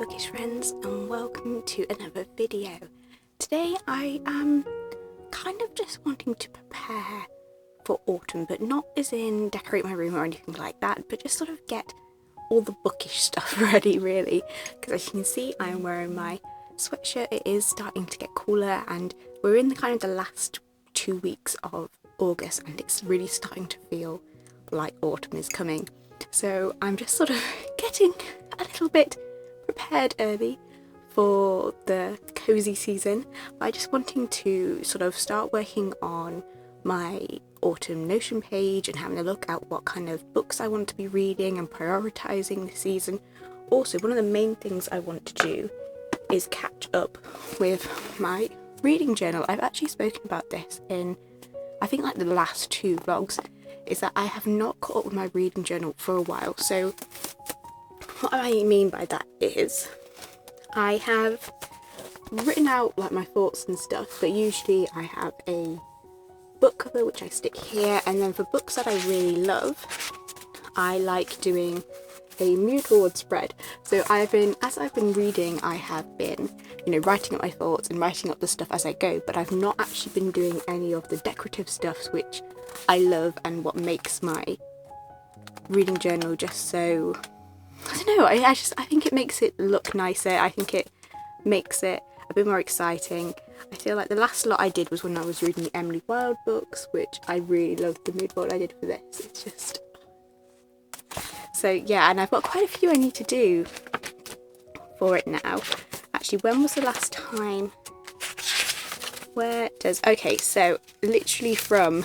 Bookish friends, and welcome to another video. Today I am kind of just wanting to prepare for autumn, but not as in decorate my room or anything like that, but just sort of get all the bookish stuff ready really, because as you can see I'm wearing my sweatshirt. It is starting to get cooler and we're in the last 2 weeks of August and it's really starting to feel like autumn is coming. So I'm just sort of getting a little bit prepared early for the cozy season, by just wanting to sort of start working on my autumn Notion page and having a look at what kind of books I want to be reading and prioritising this season. Also, one of the main things I want to do is catch up with my reading journal. I've actually spoken about this in I think like the last 2 vlogs, is that I have not caught up with my reading journal for a while. So what I mean by that is I have written out like my thoughts and stuff, but usually I have a book cover which I stick here, and then for books that I really love I like doing a mood board spread. So as I've been reading, I have been, writing up my thoughts and writing up the stuff as I go, but I've not actually been doing any of the decorative stuff which I love and what makes my reading journal just so, I don't know, I think it makes it look nicer. I think it makes it a bit more exciting. I feel like the last lot I did was when I was reading the Emily Wilde books, which I really loved the mood board I did for this. It's just... So yeah, and I've got quite a few I need to do for it now. Actually, when was the last time? Okay, so literally from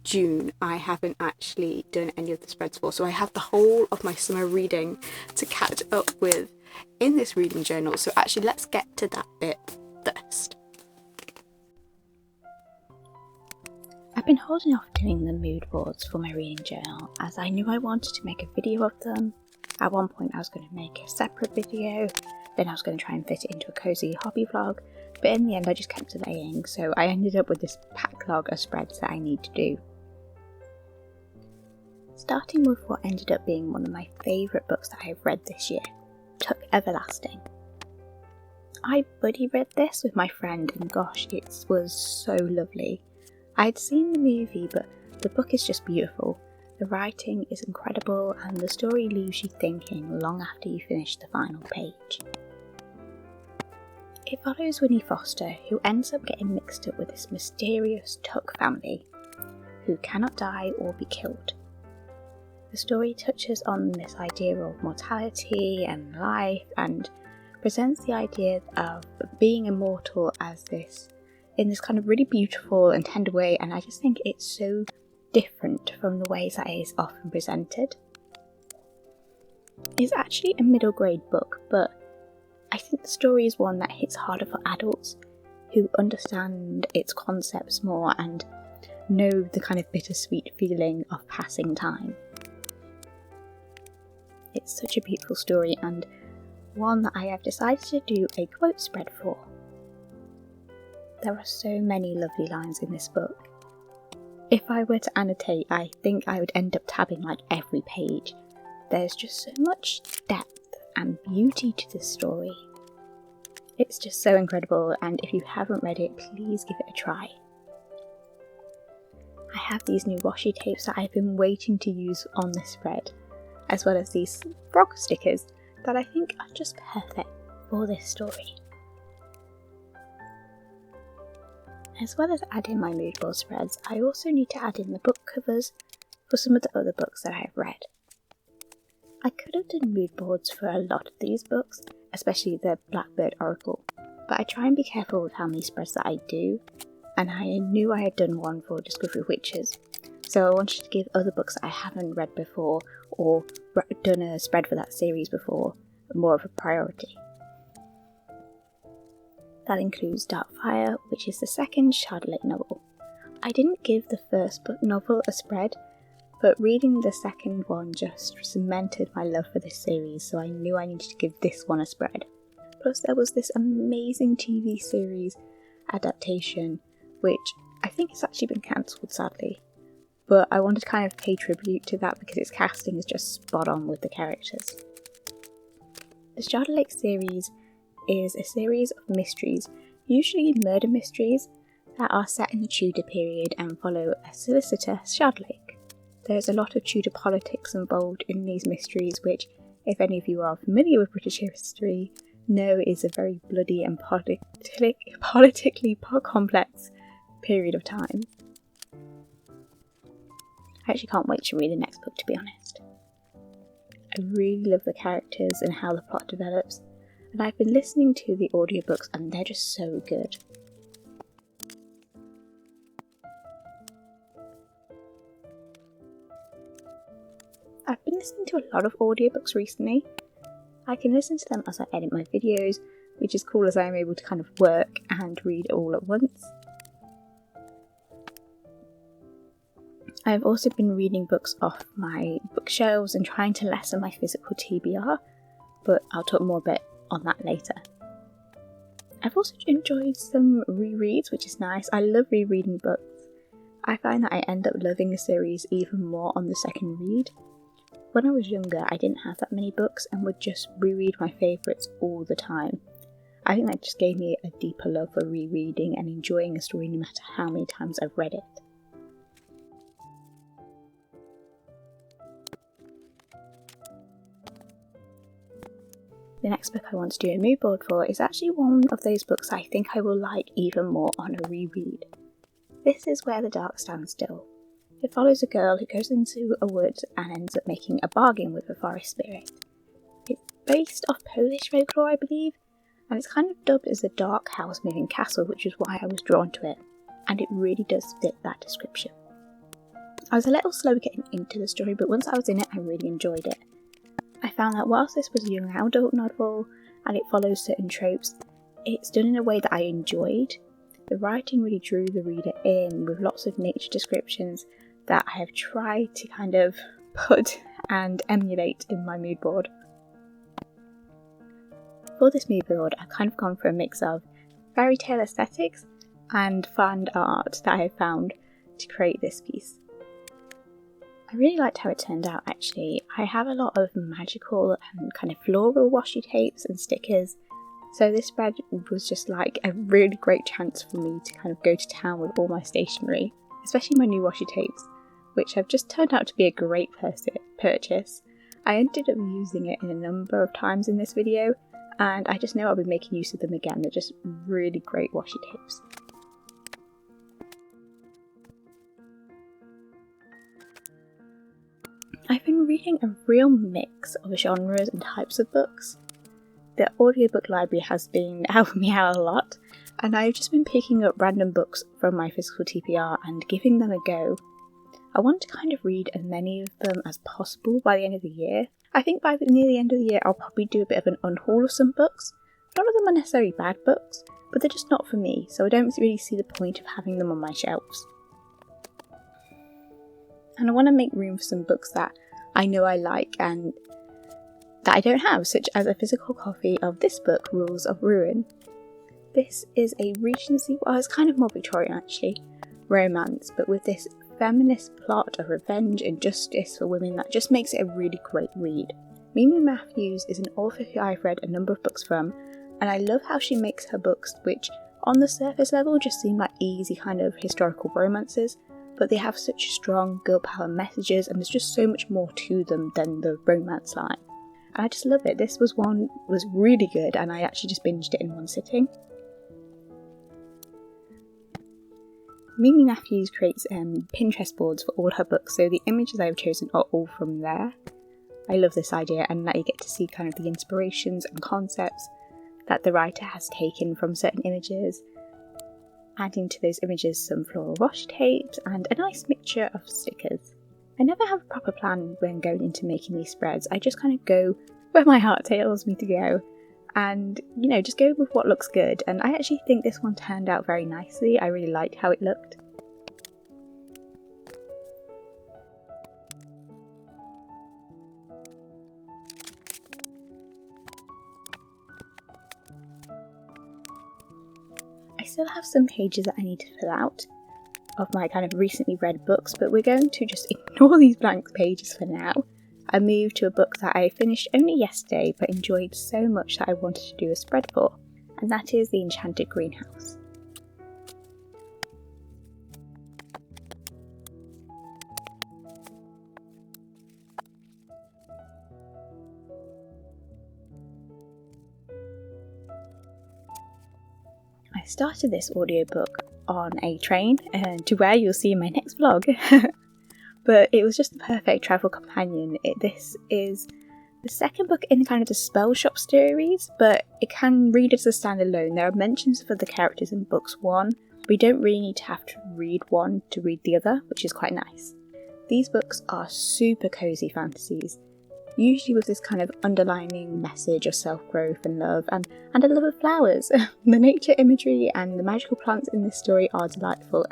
June I haven't actually done any of the spreads for, so I have the whole of my summer reading to catch up with in this reading journal. So actually let's get to that bit first. I've been holding off doing the mood boards for my reading journal as I knew I wanted to make a video of them. At one point I was going to make a separate video, then I was going to try and fit it into a cozy hobby vlog, but in the end I just kept delaying, so I ended up with this backlog of spreads that I need to do. Starting with what ended up being one of my favourite books that I've read this year, Tuck Everlasting. I buddy read this with my friend and gosh, it was so lovely. I'd seen the movie, but the book is just beautiful. The writing is incredible and the story leaves you thinking long after you finish the final page. It follows Winnie Foster, who ends up getting mixed up with this mysterious Tuck family who cannot die or be killed. The story touches on this idea of mortality and life and presents the idea of being immortal as this in this kind of really beautiful and tender way, and I just think it's so different from the ways that it is often presented. It's actually a middle grade book, but I think the story is one that hits harder for adults who understand its concepts more and know the kind of bittersweet feeling of passing time. It's such a beautiful story and one that I have decided to do a quote spread for. There are so many lovely lines in this book. If I were to annotate, I think I would end up tabbing like every page. There's just so much depth and beauty to this story. It's just so incredible, and if you haven't read it, please give it a try. I have these new washi tapes that I've been waiting to use on this spread, as well as these frog stickers that I think are just perfect for this story. As well as adding my mood board spreads, I also need to add in the book covers for some of the other books that I have read. I could have done mood boards for a lot of these books, especially the Blackbird Oracle, but I try and be careful with how many spreads that I do, and I knew I had done one for Discovery Witches, so I wanted to give other books that I haven't read before or done a spread for that series before more of a priority. That includes Darkfire, which is the second Charlotte novel. I didn't give the first book novel a spread, but reading the second one just cemented my love for this series, so I knew I needed to give this one a spread. Plus there was this amazing TV series adaptation, which I think has actually been cancelled sadly, but I wanted to kind of pay tribute to that because its casting is just spot on with the characters. The Shard Lake series is a series of mysteries, usually murder mysteries, that are set in the Tudor period and follow a solicitor, Shard Lake. There's a lot of Tudor politics involved in these mysteries, which, if any of you are familiar with British history, know is a very bloody and politically complex period of time. I actually can't wait to read the next book, to be honest. I really love the characters and how the plot develops, and I've been listening to the audiobooks and they're just so good. I've been listening to a lot of audiobooks recently. I can listen to them as I edit my videos, which is cool as I am able to kind of work and read all at once. I've also been reading books off my bookshelves and trying to lessen my physical TBR, but I'll talk more a bit on that later. I've also enjoyed some rereads, which is nice. I love rereading books. I find that I end up loving a series even more on the second read. When I was younger, I didn't have that many books and would just reread my favourites all the time. I think that just gave me a deeper love for rereading and enjoying a story no matter how many times I've read it. The next book I want to do a mood board for is actually one of those books I think I will like even more on a reread. This is Where the Dark Stands Still. It follows a girl who goes into a wood and ends up making a bargain with a forest spirit. It's based off Polish folklore, I believe, and it's kind of dubbed as a dark house moving castle, which is why I was drawn to it, and it really does fit that description. I was a little slow getting into the story, but once I was in it, I really enjoyed it. I found that whilst this was a young adult novel and it follows certain tropes, it's done in a way that I enjoyed. The writing really drew the reader in with lots of nature descriptions that I have tried to kind of put and emulate in my mood board. For this mood board, I've kind of gone for a mix of fairy tale aesthetics and fan art that I have found to create this piece. I really liked how it turned out actually. I have a lot of magical and kind of floral washi tapes and stickers, so this spread was just like a really great chance for me to kind of go to town with all my stationery, especially my new washi tapes, which have just turned out to be a great purchase. I ended up using it in a number of times in this video, and I just know I'll be making use of them again. They're just really great washi tapes. I've been reading a real mix of genres and types of books. The audiobook library has been helping me out a lot, and I've just been picking up random books from my physical TBR and giving them a go. I want to kind of read as many of them as possible by the end of the year. I think near the end of the year I'll probably do a bit of an unhaul of some books. None of them are necessarily bad books, but they're just not for me, so I don't really see the point of having them on my shelves. And I want to make room for some books that I know I like and that I don't have, such as a physical copy of this book, Rules of Ruin. This is a Regency, well, it's kind of more Victorian actually, romance, but with this feminist plot of revenge and justice for women that just makes it a really great read. Mimi Matthews is an author who I've read a number of books from, and I love how she makes her books, which on the surface level just seem like easy kind of historical romances, but they have such strong girl power messages and there's just so much more to them than the romance line. And I just love it. This was really good and I actually just binged it in one sitting. Mimi Matthews creates Pinterest boards for all her books, so the images I've chosen are all from there. I love this idea and that you get to see kind of the inspirations and concepts that the writer has taken from certain images, adding to those images some floral washi tapes and a nice mixture of stickers. I never have a proper plan when going into making these spreads. I just kind of go where my heart tells me to go and, just go with what looks good. And I actually think this one turned out very nicely. I really liked how it looked. I still have some pages that I need to fill out of my kind of recently read books, but we're going to just ignore these blank pages for now. I moved to a book that I finished only yesterday but enjoyed so much that I wanted to do a spread for, and that is The Enchanted Greenhouse. I started this audiobook on a train to where you'll see in my next vlog, but it was just the perfect travel companion. This is the second book in kind of the Spell Shop series, but it can read as a standalone. There are mentions for the characters in books 1, but you don't really need to have to read one to read the other, which is quite nice. These books are super cozy fantasies, usually with this kind of underlining message of self-growth and love, and a love of flowers. The nature imagery and the magical plants in this story are delightful.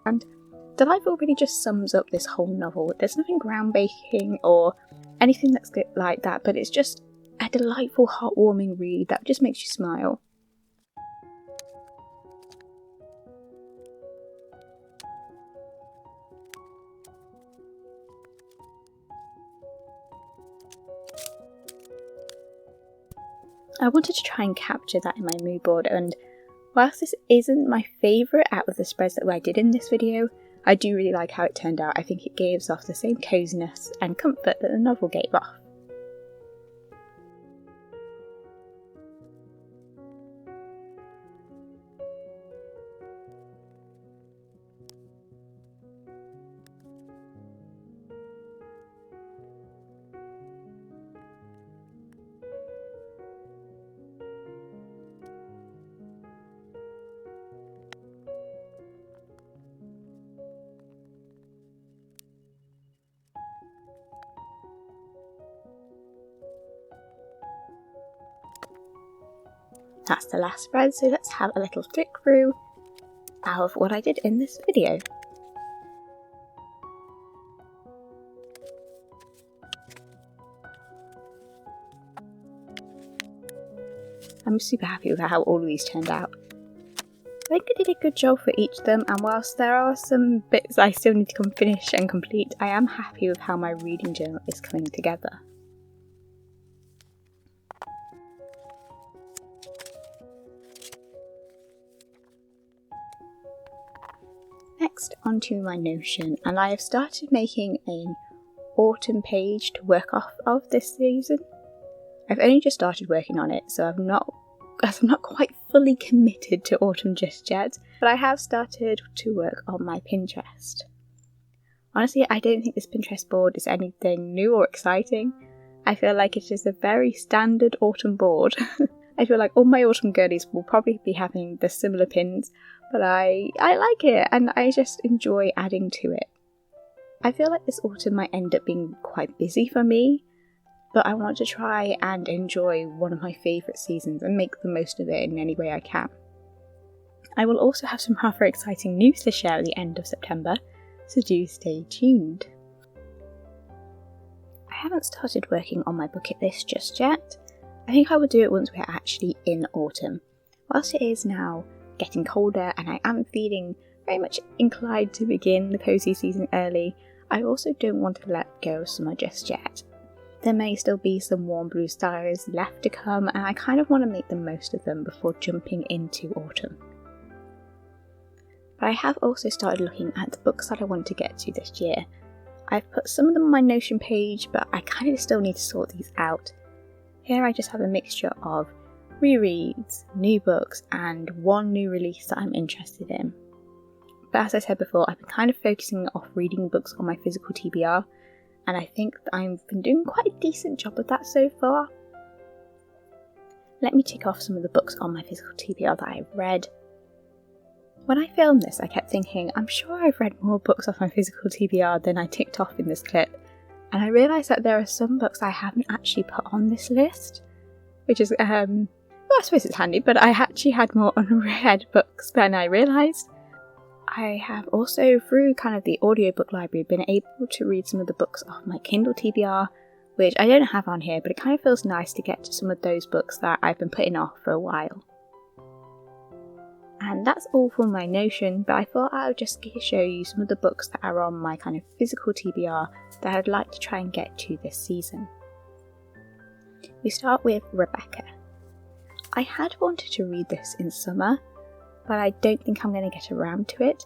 And delightful really just sums up this whole novel. There's nothing groundbreaking or anything that's like that, but it's just a delightful, heartwarming read that just makes you smile. I wanted to try and capture that in my mood board, and whilst this isn't my favourite out of the spreads that I did in this video, I do really like how it turned out. I think it gives off the same coziness and comfort that the novel gave off. That's the last spread, so let's have a little flick through of what I did in this video. I'm super happy with how all of these turned out. I think I did a good job for each of them, and whilst there are some bits I still need to finish and complete, I am happy with how my reading journal is coming together. Next, onto my Notion, and I have started making an autumn page to work off of this season. I've only just started working on it, so I'm not quite fully committed to autumn just yet, but I have started to work on my Pinterest. Honestly, I don't think this Pinterest board is anything new or exciting. I feel like it is a very standard autumn board. I feel like all my autumn girlies will probably be having the similar pins, but I like it and I just enjoy adding to it. I feel like this autumn might end up being quite busy for me, but I want to try and enjoy one of my favourite seasons and make the most of it in any way I can. I will also have some rather exciting news to share at the end of September, so do stay tuned. I haven't started working on my bucket list just yet. I think I will do it once we're actually in autumn. Whilst it is now getting colder and I am feeling very much inclined to begin the cosy season early, I also don't want to let go of summer just yet. There may still be some warm blue skies left to come, and I kind of want to make the most of them before jumping into autumn. But I have also started looking at the books that I want to get to this year. I've put some of them on my Notion page, but I kind of still need to sort these out. Here I just have a mixture of rereads, new books, and one new release that I'm interested in. But as I said before, I've been kind of focusing off reading books on my physical TBR, and I think that I've been doing quite a decent job of that so far. Let me tick off some of the books on my physical TBR that I've read. When I filmed this, I kept thinking, I'm sure I've read more books off my physical TBR than I ticked off in this clip, and I realised that there are some books I haven't actually put on this list, which is, well, I suppose it's handy, but I actually had more unread books than I realised. I have also, through kind of the audiobook library, been able to read some of the books off my Kindle TBR, which I don't have on here, but it kind of feels nice to get to some of those books that I've been putting off for a while. And that's all for my Notion, but I thought I would just show you some of the books that are on my kind of physical TBR that I'd like to try and get to this season. We start with Rebecca. I had wanted to read this in summer, but I don't think I'm going to get around to it,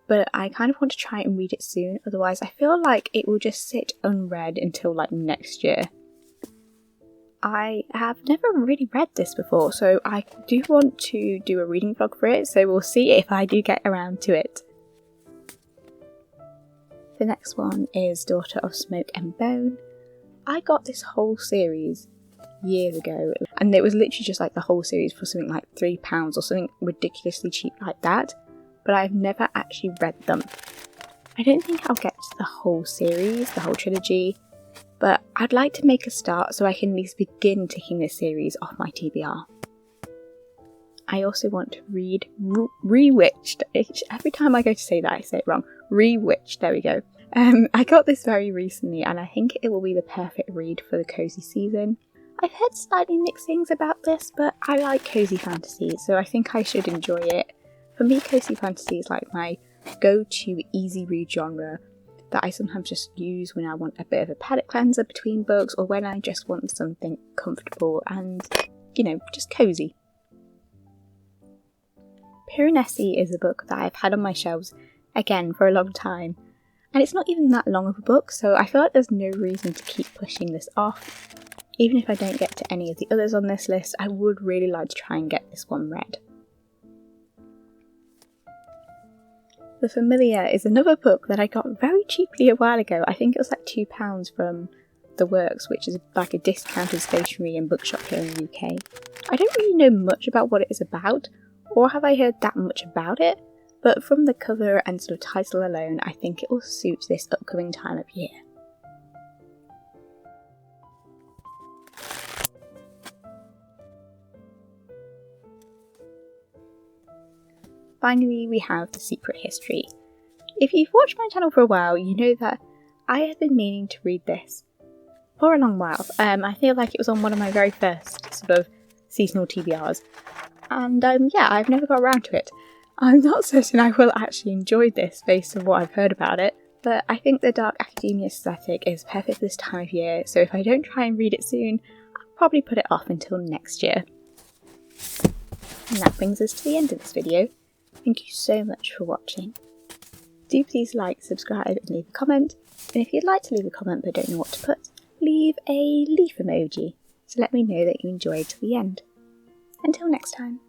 but I kind of want to try and read it soon, otherwise I feel like it will just sit unread until like next year. I have never really read this before, so I do want to do a reading vlog for it, so we'll see if I do get around to it. The next one is Daughter of Smoke and Bone. I got this whole series years ago, and it was literally just like the whole series for something like £3 or something ridiculously cheap like that, but I've never actually read them. I don't think I'll get to the whole series, the whole trilogy, but I'd like to make a start so I can at least begin ticking this series off my TBR. I also want to read Rewitched. Every time I go to say that I say it wrong. Rewitched, there we go. I got this very recently and I think it will be the perfect read for the cozy season. I've heard slightly mixed things about this, but I like cozy fantasy, so I think I should enjoy it. For me, cozy fantasy is like my go-to easy read genre that I sometimes just use when I want a bit of a palate cleanser between books, or when I just want something comfortable and, just cozy. Piranesi is a book that I've had on my shelves, again, for a long time, and it's not even that long of a book, so I feel like there's no reason to keep pushing this off. Even if I don't get to any of the others on this list, I would really like to try and get this one read. The Familiar is another book that I got very cheaply a while ago. I think it was like £2 from The Works, which is like a discounted stationery and bookshop here in the UK. I don't really know much about what it is about, or have I heard that much about it, but from the cover and sort of title alone, I think it will suit this upcoming time of year. Finally, we have The Secret History. If you've watched my channel for a while, you know that I have been meaning to read this for a long while. I feel like it was on one of my very first sort of seasonal TBRs, and I've never got around to it. I'm not certain I will actually enjoy this based on what I've heard about it, but I think the dark academia aesthetic is perfect for this time of year, so if I don't try and read it soon, I'll probably put it off until next year. And that brings us to the end of this video. Thank you so much for watching. Do please like, subscribe and leave a comment, and if you'd like to leave a comment but don't know what to put, leave a leaf emoji to let me know that you enjoyed till the end. Until next time.